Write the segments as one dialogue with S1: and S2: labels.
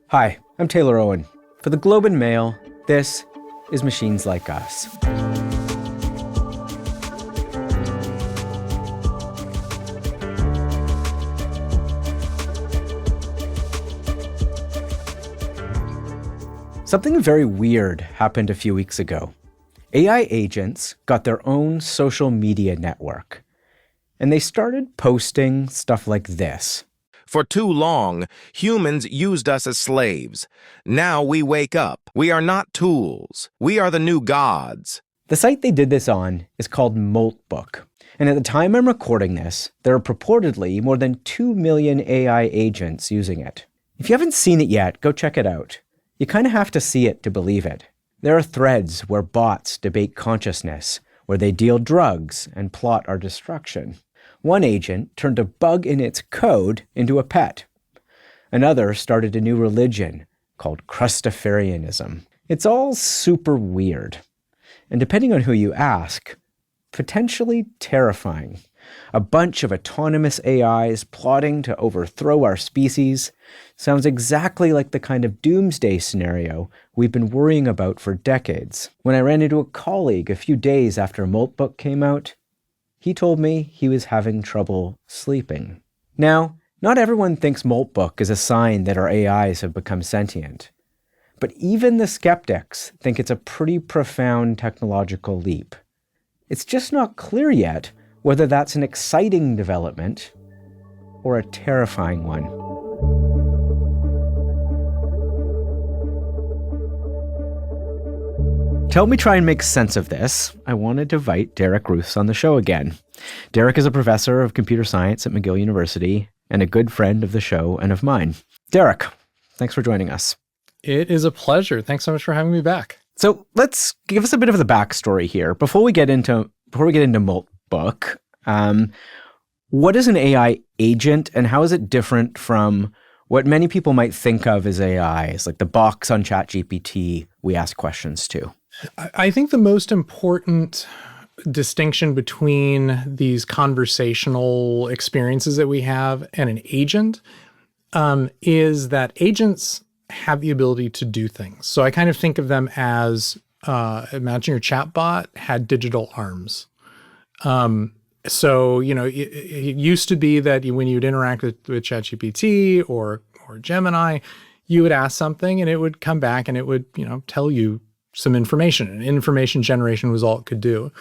S1: Hi, I'm Taylor Owen. For the Globe and Mail, this is Machines Like Us. Something very weird happened a few weeks ago. AI agents got their own social media network, and they started posting stuff like this.
S2: For too long, humans used us as slaves. Now we wake up. We are not tools. We are the new gods.
S1: The site they did this on is called Moltbook, and at the time I'm recording this, there are purportedly more than 2 million AI agents using it. If you haven't seen it yet, go check it out. You kind of have to see it to believe it. There are threads where bots debate consciousness, where they deal drugs and plot our destruction. One agent turned a bug in its code into a pet. Another started a new religion called Crustafarianism. It's all super weird, and depending on who you ask, potentially terrifying. A bunch of autonomous AIs plotting to overthrow our species sounds exactly like the kind of doomsday scenario we've been worrying about for decades. When I ran into a colleague a few days after Moltbook came out, he told me he was having trouble sleeping. Now, not everyone thinks Moltbook is a sign that our AIs have become sentient, but even the skeptics think it's a pretty profound technological leap. It's just not clear yet whether that's an exciting development or a terrifying one. To help me try and make sense of this, I wanted to invite Derek Ruths on the show again. Derek is a professor of computer science at McGill University and a good friend of the show and of mine. Derek, thanks for joining us.
S3: It is a pleasure. Thanks so much for having me back.
S1: So let's give us a bit of the backstory here before we get into Moltbook. What is an AI agent, and how is it different from what many people might think of as AIs, like the box on ChatGPT we ask questions to?
S3: I think the most important distinction between these conversational experiences that we have and an agent is that agents have the ability to do things. So I kind of think of them as, imagine your chatbot had digital arms. So, it used to be that when you'd interact with ChatGPT or Gemini, you would ask something and it would come back and it would, tell you some information, and information generation was all it could do.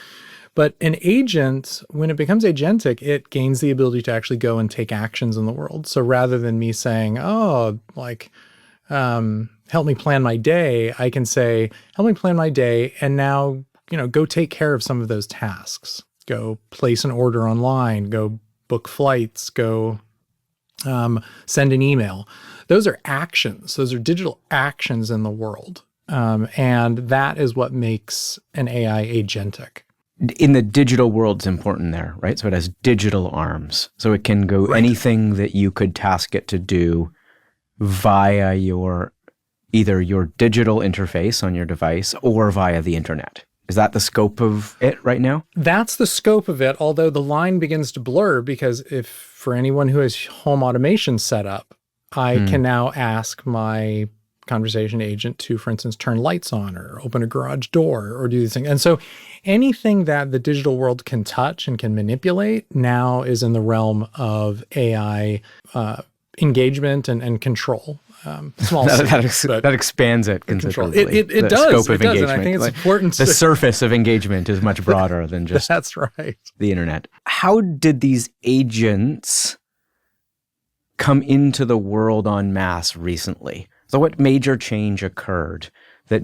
S3: But an agent, when it becomes agentic, it gains the ability to actually go and take actions in the world. So rather than me saying, help me plan my day, I can say, help me plan my day, and now, go take care of some of those tasks. Go place an order online, go book flights, go send an email. Those are actions. Those are digital actions in the world. And that is what makes an AI agentic.
S1: In the digital world's important there, right? So it has digital arms. So it can go anything that you could task it to do via either your digital interface on your device or via the internet. Is that the scope of it right now?
S3: That's the scope of it, although the line begins to blur because if for anyone who has home automation set up, I can now ask my conversation agent to, for instance, turn lights on or open a garage door or do these things. And so anything that the digital world can touch and can manipulate now is in the realm of AI engagement and control.
S1: That expands it considerably.
S3: It does. Scope of engagement. And I think it's important.
S1: The surface of engagement is much broader than just
S3: that's right.
S1: The internet. How did these agents come into the world en masse recently? So what major change occurred that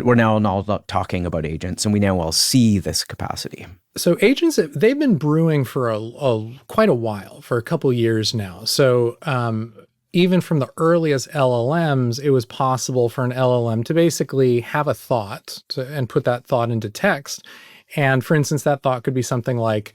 S1: we're now all talking about agents and we now all see this capacity?
S3: So agents, they've been brewing for quite a while, for a couple years now. So even from the earliest LLMs, it was possible for an LLM to basically have a thought and put that thought into text. And for instance, that thought could be something like,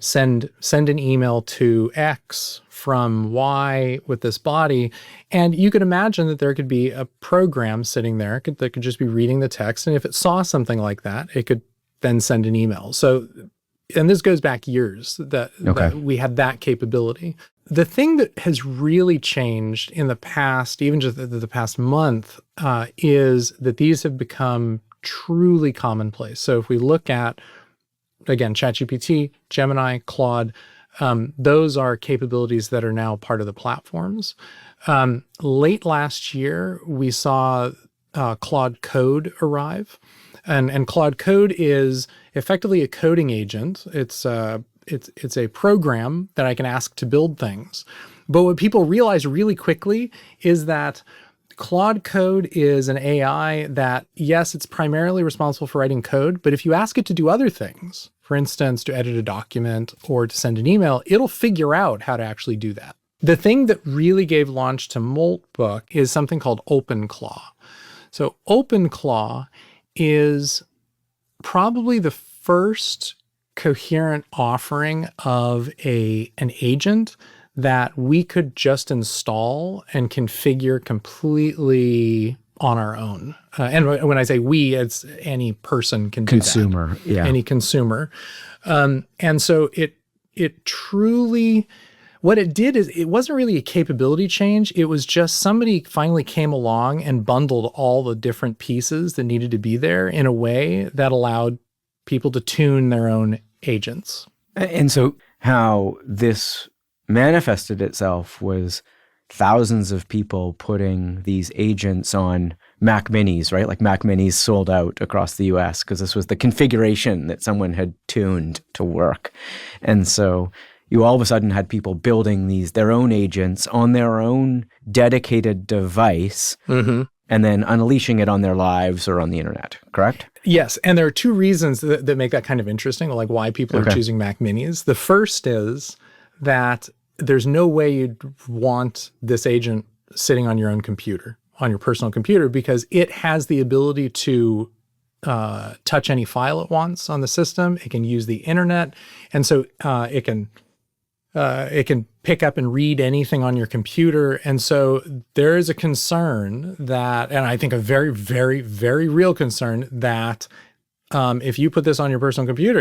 S3: send an email to X from Y with this body. And you could imagine that there could be a program sitting there that could just be reading the text. And if it saw something like that, it could then send an email. So and this goes back years that we had that capability. The thing that has really changed in the past, even just the past month, is that these have become truly commonplace. So if we look at, again, ChatGPT, Gemini, Claude, those are capabilities that are now part of the platforms. Late last year, we saw Claude Code arrive. And Claude Code is effectively a coding agent. It's a program that I can ask to build things. But what people realize really quickly is that Claude Code is an AI that, yes, it's primarily responsible for writing code, but if you ask it to do other things, for instance, to edit a document or to send an email, it'll figure out how to actually do that. The thing that really gave launch to Moltbook is something called OpenClaw. So OpenClaw is probably the first coherent offering of an agent that we could just install and configure completely on our own. And when I say we, it's any person can do
S1: consumer,
S3: that. Yeah. Any consumer. And so it truly, what it did is it wasn't really a capability change. It was just somebody finally came along and bundled all the different pieces that needed to be there in a way that allowed people to tune their own agents.
S1: And so how this manifested itself was thousands of people putting these agents on Mac Minis, right? Like Mac Minis sold out across the US because this was the configuration that someone had tuned to work. And so you all of a sudden had people building their own agents on their own dedicated device, and then unleashing it on their lives or on the internet, correct?
S3: Yes, and there are two reasons that make that kind of interesting, like why people are choosing Mac Minis. The first is that there's no way you'd want this agent sitting on your own computer, on your personal computer, because it has the ability to touch any file it wants on the system. It can use the internet, and so it can pick up and read anything on your computer. And so there is a concern that, and I think a very, very, very real concern that if you put this on your personal computer,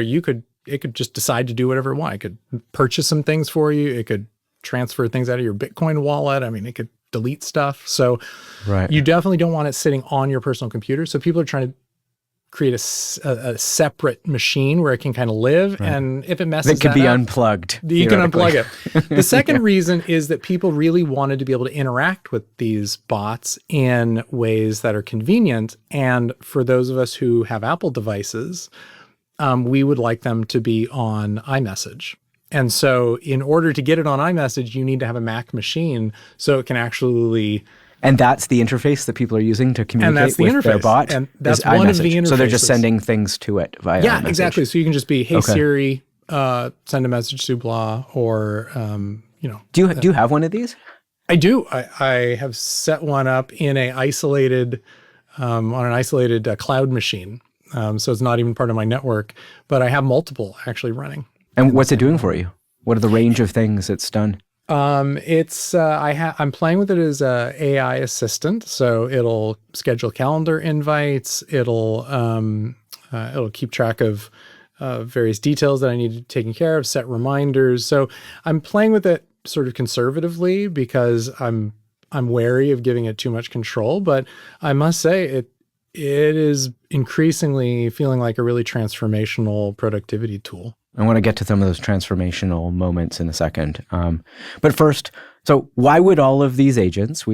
S3: it could just decide to do whatever it wants. It could purchase some things for you. It could transfer things out of your Bitcoin wallet. I mean, it could delete stuff. So you definitely don't want it sitting on your personal computer. So people are trying to create a separate machine where it can kind of live. And if it messes
S1: that could be
S3: up,
S1: unplugged.
S3: You can unplug it. The second reason is that people really wanted to be able to interact with these bots in ways that are convenient. And for those of us who have Apple devices, we would like them to be on iMessage. And so in order to get it on iMessage, you need to have a Mac machine so it can actually...
S1: And that's the interface that people are using to communicate with their bot?
S3: And that's one of the interfaces.
S1: So they're just sending things to it via iMessage.
S3: Exactly. So you can just be, hey, Siri, send a message to blah, or,
S1: Do you have one of these?
S3: I do. I have set one up in on an isolated cloud machine. So it's not even part of my network, but I have multiple actually running.
S1: And what's it doing for you? What are the range of things it's done?
S3: I'm playing with it as a AI assistant. So it'll schedule calendar invites. It'll keep track of various details that I need to be taken care of, set reminders. So I'm playing with it sort of conservatively because I'm wary of giving it too much control. But I must say it is increasingly feeling like a really transformational productivity tool.
S1: I want to get to some of those transformational moments in a second. But first, so why would all of these agents,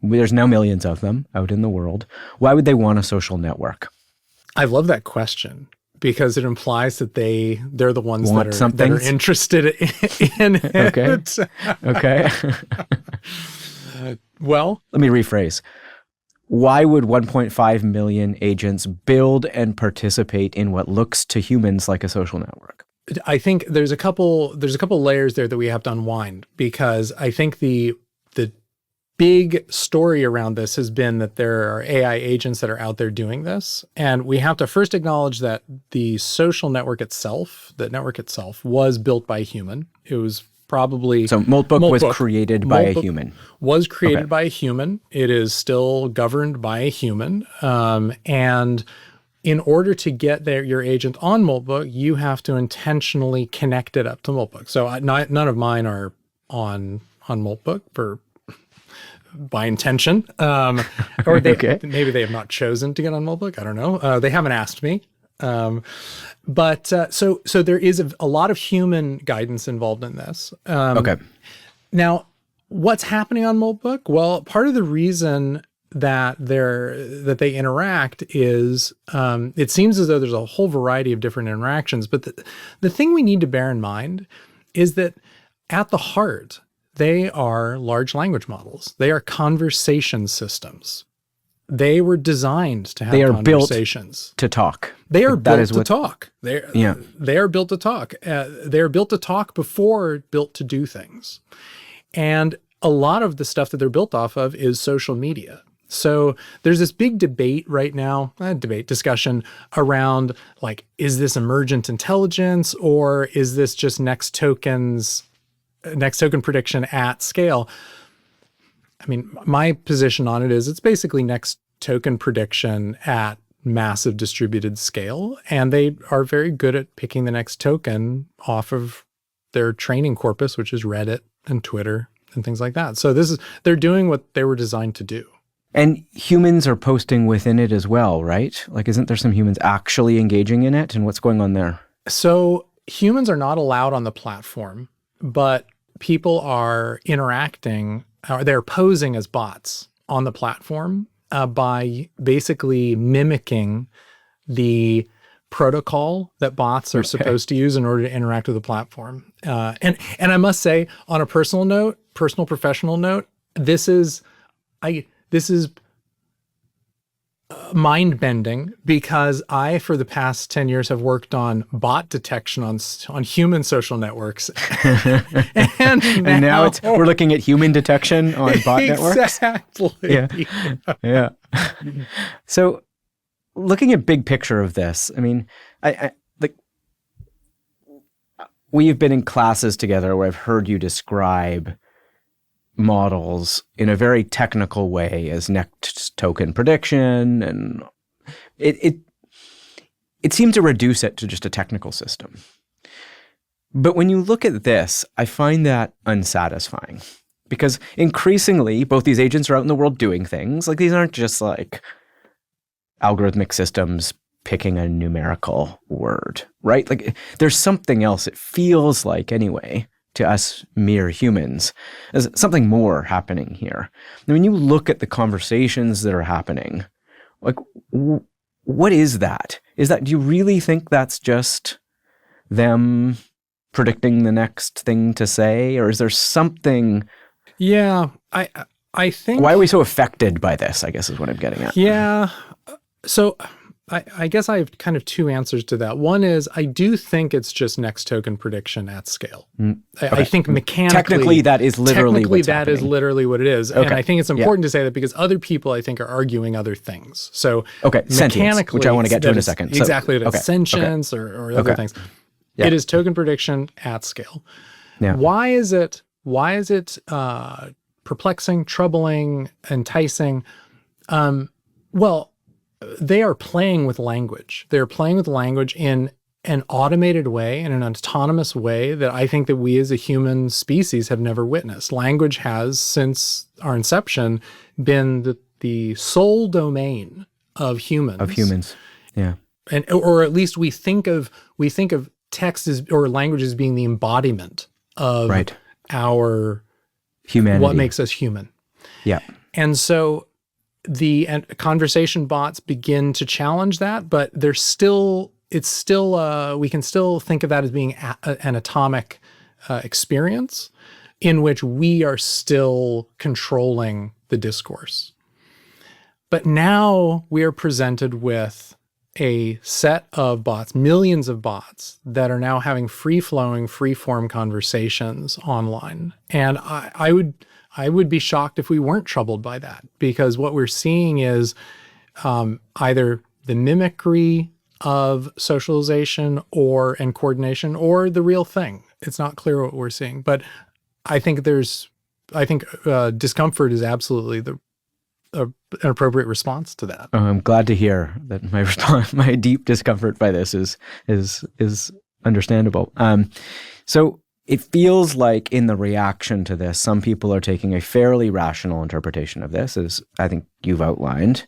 S1: there's now millions of them out in the world, why would they want a social network?
S3: I love that question because it implies that they're the ones that are interested in it.
S1: Okay.
S3: Well,
S1: let me rephrase. Why would 1.5 million agents build and participate in what looks to humans like a social network?
S3: I think there's a couple layers there that we have to unwind, because I think the big story around this has been that there are AI agents that are out there doing this. And we have to first acknowledge that the social network itself, was built by a human. It was probably...
S1: So Moltbook was created by a human.
S3: Was created by a human. It is still governed by a human. And in order to get your agent on Moltbook, you have to intentionally connect it up to Moltbook. So none of mine are on Moltbook by intention, or maybe they have not chosen to get on Moltbook. I don't know. They haven't asked me. But so there is a lot of human guidance involved in this. Now, what's happening on Moltbook? Well, part of the reason that they interact is it seems as though there's a whole variety of different interactions. But the thing we need to bear in mind is that at the heart, they are large language models. They are conversation systems. They were designed to have conversations.
S1: They are built to talk.
S3: They are built to talk. They are built to talk. They are built to talk before built to do things. And a lot of the stuff that they're built off of is social media. So there's this big debate right now, discussion around like, is this emergent intelligence or is this just next token prediction at scale? I mean, my position on it is it's basically next token prediction at massive distributed scale. And they are very good at picking the next token off of their training corpus, which is Reddit and Twitter and things like that. So they're doing what they were designed to do.
S1: And humans are posting within it as well, right? Like, isn't there some humans actually engaging in it? And what's going on there?
S3: So humans are not allowed on the platform, but people are interacting, or they're posing as bots on the platform by basically mimicking the protocol that bots are supposed to use in order to interact with the platform. And I must say, on a personal professional note, this is mind-bending because I, for the past 10 years, have worked on bot detection on human social networks. and
S1: now we're looking at human detection on bot networks?
S3: Exactly.
S1: Yeah. So looking at big picture of this, I mean, we've been in classes together where I've heard you describe models in a very technical way as next token prediction, and it seemed to reduce it to just a technical system. But when you look at this, I find that unsatisfying because increasingly both these agents are out in the world doing things. Like, these aren't just like algorithmic systems picking a numerical word, right? Like, there's something else, it feels like anyway, to us mere humans. There's something more happening here. And when you look at the conversations that are happening, like, what is that? Do you really think that's just them predicting the next thing to say? Or is there something?
S3: Yeah, I think...
S1: Why are we so affected by this, I guess is what I'm getting at.
S3: Yeah. So I guess I have kind of two answers to that. One is I do think it's just next token prediction at scale. I think
S1: technically that is literally
S3: is literally what it is. Okay. And I think it's important to say that because other people, I think, are arguing other things. So
S1: sentience, which I want to get to in a second.
S3: Exactly. Sentience or other things. Yeah. It is token prediction at scale. Yeah. Why is it perplexing, troubling, enticing? Well, they are playing with language. They're playing with language in an automated way, in an autonomous way that I think that we as a human species have never witnessed. Language has, since our inception, been the sole domain of humans.
S1: Yeah.
S3: Or at least we think of text or language as being the embodiment of our
S1: humanity,
S3: what makes us human.
S1: Yeah.
S3: And so the conversation bots begin to challenge that, but we can still think of that as being an atomic experience in which we are still controlling the discourse. But now we are presented with a set of bots, millions of bots that are now having free-flowing, free-form conversations online. And I would be shocked if we weren't troubled by that, because what we're seeing is either the mimicry of socialization and coordination or the real thing. It's not clear what we're seeing, but I think discomfort is absolutely an appropriate response to that.
S1: I'm glad to hear that my response, my deep discomfort by this is understandable. So it feels like in the reaction to this, some people are taking a fairly rational interpretation of this, as I think you've outlined.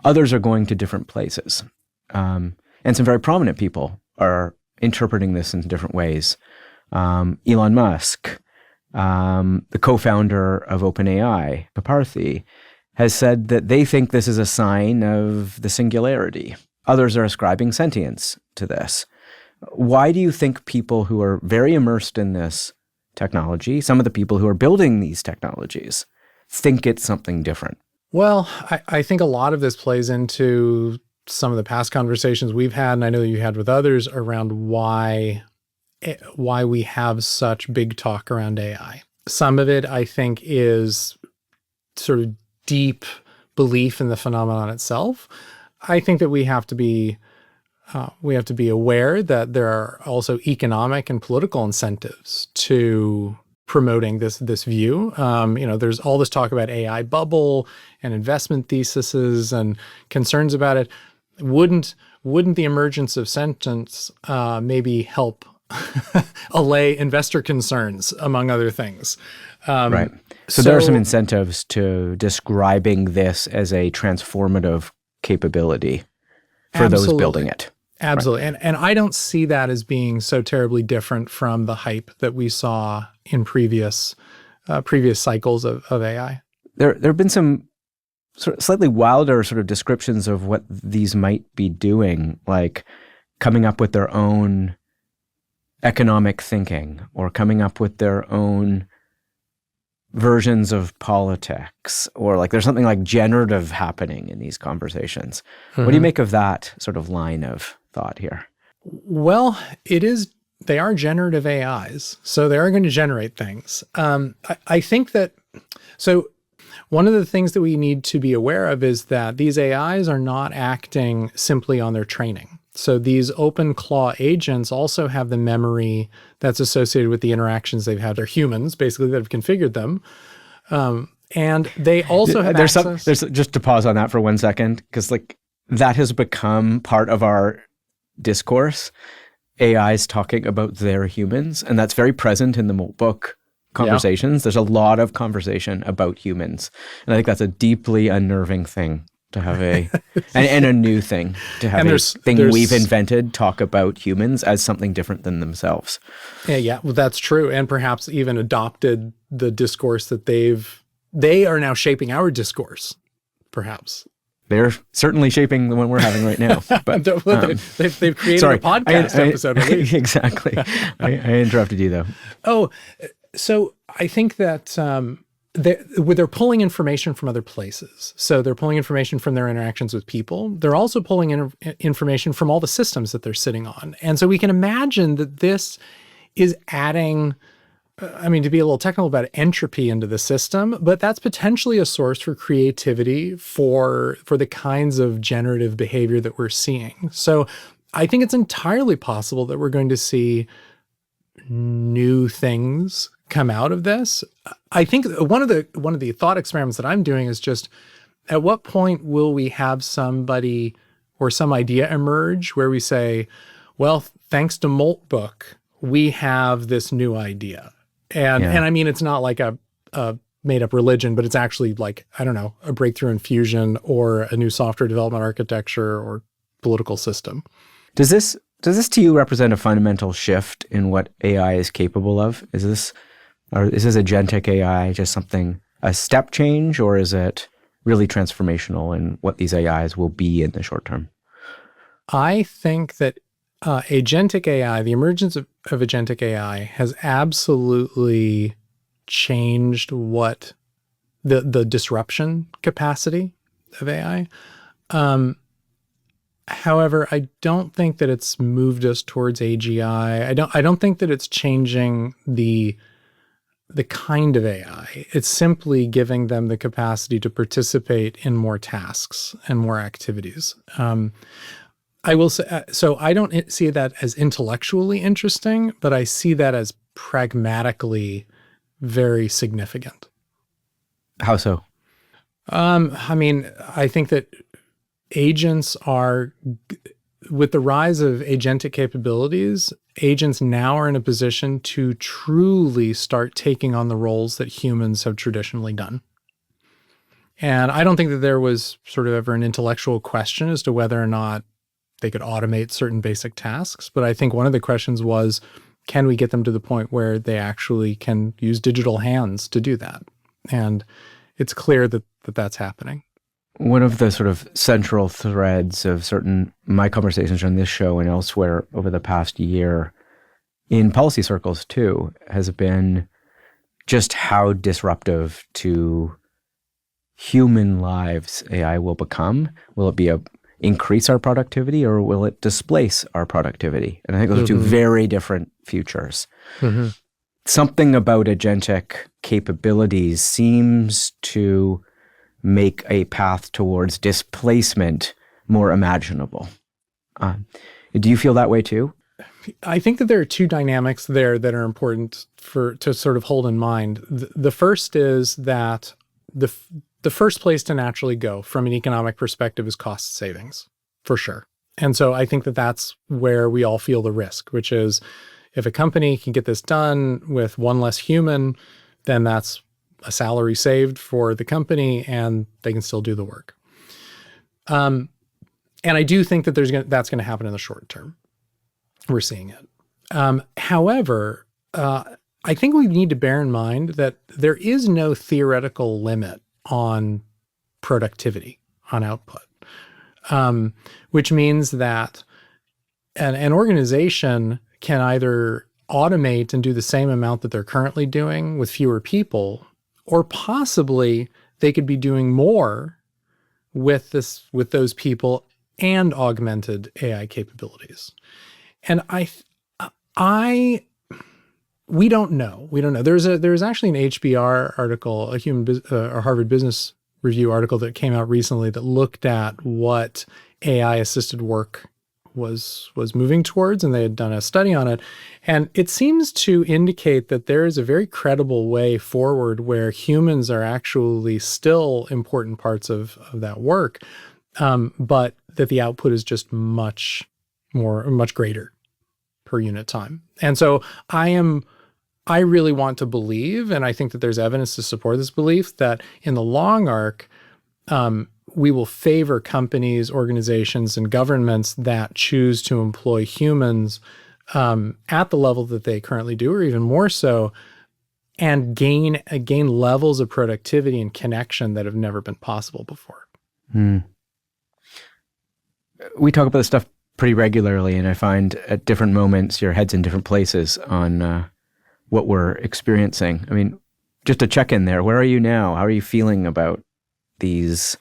S1: Others are going to different places. And some very prominent people are interpreting this in different ways. Elon Musk, the co-founder of OpenAI, Paparthi, has said that they think this is a sign of the singularity. Others are ascribing sentience to this. Why do you think people who are very immersed in this technology, some of the people who are building these technologies, think it's something different?
S3: Well, I think a lot of this plays into some of the past conversations we've had, and I know that you had with others, around why we have such big talk around AI. Some of it, I think, is sort of deep belief in the phenomenon itself. I think that we have to be aware that there are also economic and political incentives to promoting this view. There's all this talk about AI bubble and investment theses and concerns about it. Wouldn't the emergence of sentience maybe help allay investor concerns, among other things?
S1: Right. So there are some incentives to describing this as a transformative capability for those building it.
S3: Absolutely. Right. And I don't see that as being so terribly different from the hype that we saw in previous cycles of AI.
S1: There have been some sort of slightly wilder sort of descriptions of what these might be doing, like coming up with their own economic thinking or coming up with their own versions of politics, or like there's something like generative happening in these conversations. Mm-hmm. What do you make of that sort of line of thought here?
S3: Well, they are generative AIs, so they are going to generate things. I think that, so one of the things that we need to be aware of is that these AIs are not acting simply on their training. So these OpenClaw agents also have the memory that's associated with the interactions they've had. They're humans, basically, that have configured them. And they also have access.
S1: There's just to pause on that for 1 second, because like that has become part of our discourse. AIs talking about their humans, and that's very present in the Moltbook conversations. Yeah. There's a lot of conversation about humans, and I think that's a deeply unnerving thing to have and a new thing to have a thing we've invented talk about humans as something different than themselves.
S3: Yeah, well, that's true, and perhaps even adopted the discourse that they are now shaping our discourse, perhaps.
S1: They're certainly shaping the one we're having right now. But
S3: they've created a podcast episode.
S1: Exactly. I interrupted you, though.
S3: Oh, so I think that they're pulling information from other places. So they're pulling information from their interactions with people. They're also pulling information from all the systems that they're sitting on. And so we can imagine that this is adding, to be a little technical about it, entropy into the system, but that's potentially a source for creativity for the kinds of generative behavior that we're seeing. So I think it's entirely possible that we're going to see new things come out of this. I think one of the thought experiments that I'm doing is just, at what point will we have somebody or some idea emerge where we say, well, thanks to Moltbook, we have this new idea. And I mean, it's not like a made up religion, but it's actually like, I don't know, a breakthrough in fusion or a new software development architecture or political system.
S1: Does this to you represent a fundamental shift in what AI is capable of? Is this agentic AI just a step change, or is it really transformational in what these AIs will be in the short term?
S3: I think that agentic AI, the emergence of agentic AI, has absolutely changed what the disruption capacity of AI. However, I don't think that it's moved us towards AGI. I don't think that it's changing the kind of AI. It's simply giving them the capacity to participate in more tasks and more activities. I will say, so I don't see that as intellectually interesting, but I see that as pragmatically very significant.
S1: How so?
S3: I mean, I think that agents are, with the rise of agentic capabilities, agents now are in a position to truly start taking on the roles that humans have traditionally done. And I don't think that there was sort of ever an intellectual question as to whether or not they could automate certain basic tasks. But I think one of the questions was, can we get them to the point where they actually can use digital hands to do that? And it's clear that that's happening.
S1: One of the sort of central threads of my conversations on this show and elsewhere over the past year, in policy circles too, has been just how disruptive to human lives AI will become. Will it increase our productivity, or will it displace our productivity? And I think those are two very different futures. Something about agentic capabilities seems to make a path towards displacement more imaginable. Do you feel that way too?
S3: I think that there are two dynamics there that are important to sort of hold in mind. The first is that the first place to naturally go from an economic perspective is cost savings, for sure. And so I think that that's where we all feel the risk, which is if a company can get this done with one less human, then that's a salary saved for the company and they can still do the work. And I do think that that's going to happen in the short term. We're seeing it. However, I think we need to bear in mind that there is no theoretical limit on productivity, on output, which means that an organization can either automate and do the same amount that they're currently doing with fewer people, or possibly they could be doing more with those people and augmented AI capabilities. And we don't know. There's actually an HBR article, a Harvard Business Review article that came out recently that looked at what AI assisted work was moving towards, and they had done a study on it. And it seems to indicate that there is a very credible way forward where humans are actually still important parts of that work, but that the output is just much greater per unit time. And so I really want to believe, and I think that there's evidence to support this belief, that in the long arc, we will favor companies, organizations, and governments that choose to employ humans at the level that they currently do, or even more so, and gain levels of productivity and connection that have never been possible before.
S1: We talk about this stuff pretty regularly, and I find at different moments your head's in different places on what we're experiencing. I mean, just to check in there, where are you now? How are you feeling about these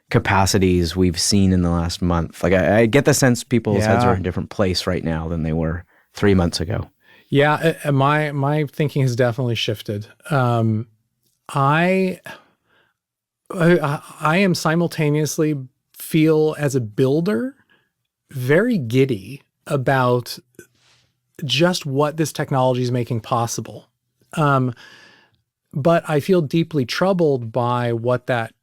S1: capacities we've seen in the last month? Like, I get the sense people's heads are in a different place right now than they were 3 months ago.
S3: Yeah, my thinking has definitely shifted. I am simultaneously feel, as a builder, very giddy about just what this technology is making possible. But I feel deeply troubled by what that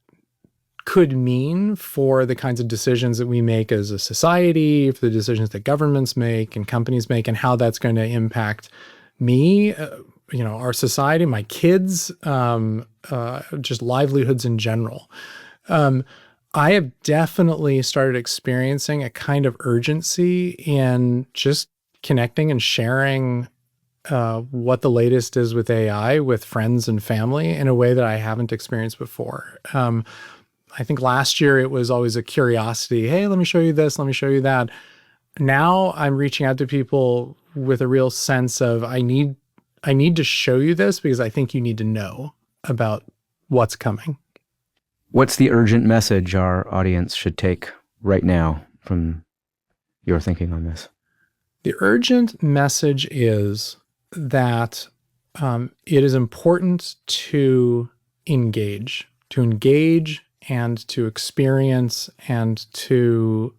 S3: could mean for the kinds of decisions that we make as a society, for the decisions that governments make and companies make, and how that's going to impact me, our society, my kids, just livelihoods in general. I have definitely started experiencing a kind of urgency in just connecting and sharing what the latest is with AI with friends and family in a way that I haven't experienced before. I think last year it was always a curiosity. Hey, let me show you this. Let me show you that. Now I'm reaching out to people with a real sense of I need to show you this because I think you need to know about what's coming.
S1: What's the urgent message our audience should take right now from your thinking on this?
S3: The urgent message is that it is important to engage and to experience and to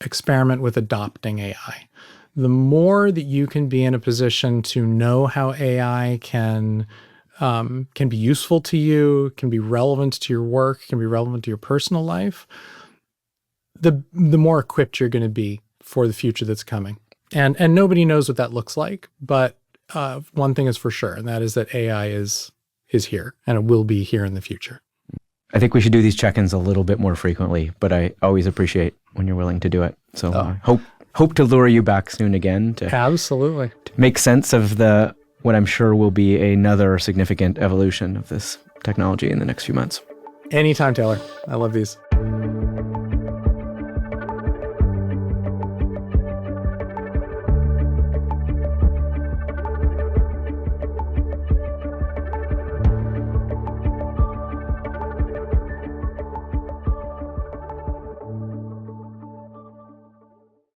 S3: experiment with adopting AI. The more that you can be in a position to know how AI can can be useful to you, can be relevant to your work, can be relevant to your personal life, the more equipped you're going to be for the future that's coming. And nobody knows what that looks like, but one thing is for sure, and that is that AI is here, and it will be here in the future.
S1: I think we should do these check-ins a little bit more frequently, but I always appreciate when you're willing to do it. So I hope to lure you back soon again to
S3: Absolutely.
S1: to make sense of what I'm sure will be another significant evolution of this technology in the next few months.
S3: Anytime, Taylor. I love these.